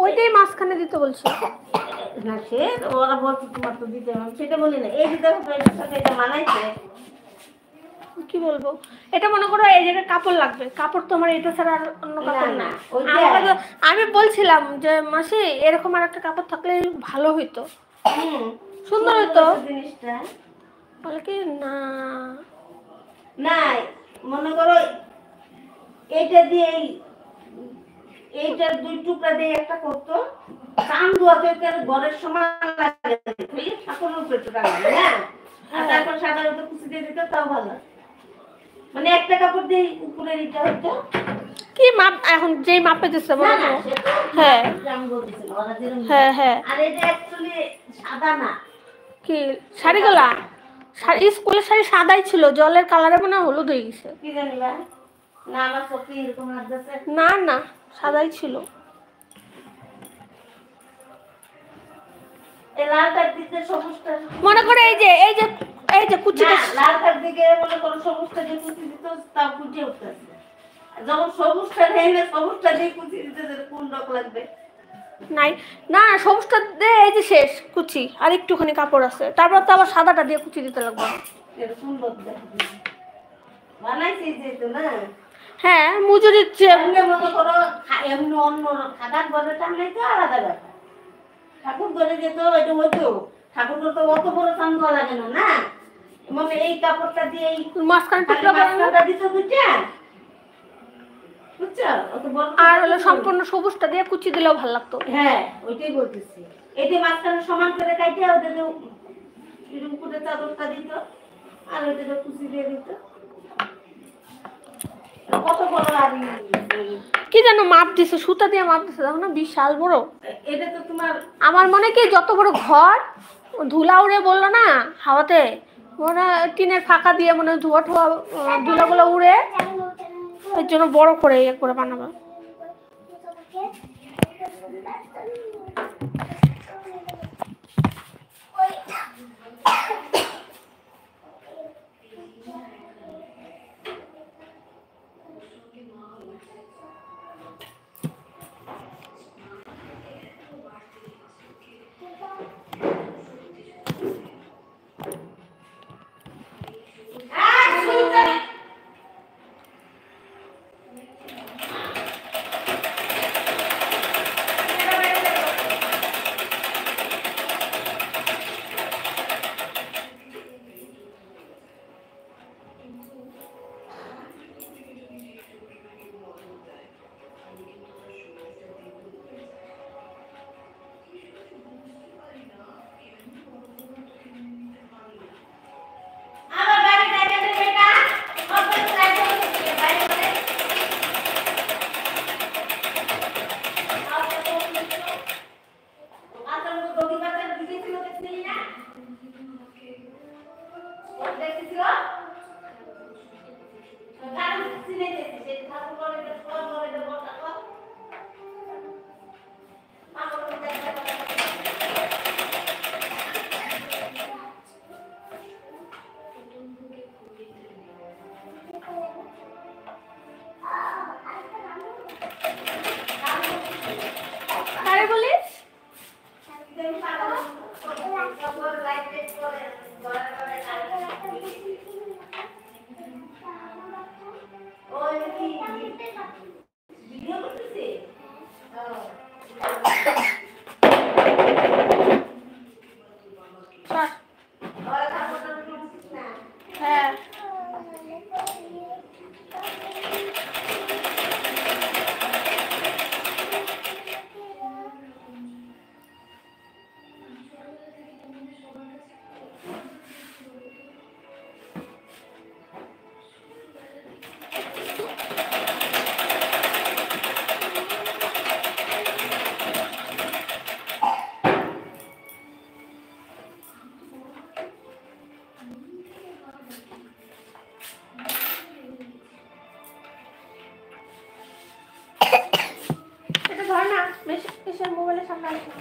ওইটাই মাঝখানে দিতে বলছি না, সে ওরা বলছে তোমার তো দিতে হবে, সেটা বলি না। এই দিতে হবে, এটার সাথে এটা মানাইছে। কি বলবো, এটা মনে করো এই জায়গায় কাপড় লাগবে, কাপড় তো আমার এটা ছাড়া আর অন্য কাপড় না। আমি বলছিলাম যে মাসি এরকম আর একটা কাপড় থাকলে ভালো হইতো, সুন্দর হইতো জিনিসটা। বলে কি না না, মনে করো এইটা দিয়ে এইটার দুই টুকরা দিয়ে একটা করতো, কান ধোয়াতে ঘরের সমান লাগে, ঠাকুরের উপরে একটু টাঙানো না, আর তারপর সাদা উপরে কুচি দিয়ে দিত, তাও ভালো। মানে একটা কাপড় দিয়ে উপরে দিতে হতো। কি মাপ এখন যেই মাপে দিচ্ছে বলো তো? হ্যাঁ হ্যাঁ হ্যাঁ। আর এটা অ্যাকচুয়ালি সাদা না। কি শাড়িগুলা? শাড়ি স্কুলের শাড়ি সাদাই ছিল, জলের কালারে মনে হলুদ হয়ে গেছে। কি জানি না, না আমার চোখে এরকম লাগতেছে। না না, সাদাই ছিল। এই লালটার দিকে সবুজটা মনে করে এই যে এই যে এই যে কুচিটা, লালটার দিকে মনে করো সবুজটা দিয়ে কুচি দিত, তাও কুচি উঠতেছে। যখন সবুজটা নেই না, সবুজটা দিয়ে কুচি দিতে কোন রক লাগবে? নাই না, সবুজটা দিয়ে এই যে শেষ কুচি, আর একটুখানি কাপড় আছে, তারপর তো আবার সাদাটা দিয়ে কুচি দিতে লাগবে। এরকম বলতে বানাইছি যেহেতু না। হ্যাঁ মজুরির যে মনে করো এমনি অন্য খাদার ঘরে টানলেই তো আলাদা ব্যাপার। ঠাকুর ঘরে যেত এটা হইতো, ঠাকুর তো অত বড় টান দেওয়া লাগে না না, মানে এই কাপড়টা দিয়ে এই মাঝখানে টুকরা দিত দুইটা, বুঝছো? অত বড় আর হলো সম্পূর্ণ সবুজটা দিয়ে কুচি দিলেও ভালো লাগতো। হ্যাঁ ওইটাই বলতেছি। এইটা মাঝখানে সমান করে কাটে ওদের এরকম করে চাদরটা দিত, আর ওইটা কুচি দিয়ে দিত। কত বড় লাগি কি জানো মাপ দিছে, সুতা দিয়ে মাপ দিছে, দেখো না বিশাল বড়। এটা তো তোমার আমার মনে কি যত বড় ঘর, ধুলা উড়ে বললো না হাওয়াতে, মনে টিনের ফাঁকা দিয়ে মনে ধোয়া ঠোয়া ধুলাগুলো উড়ে, এর জন্য বড় করে ইয়ে করে বানাবো। হ্যাঁ এটা ধর না, মোবাইলের সামনে আসো।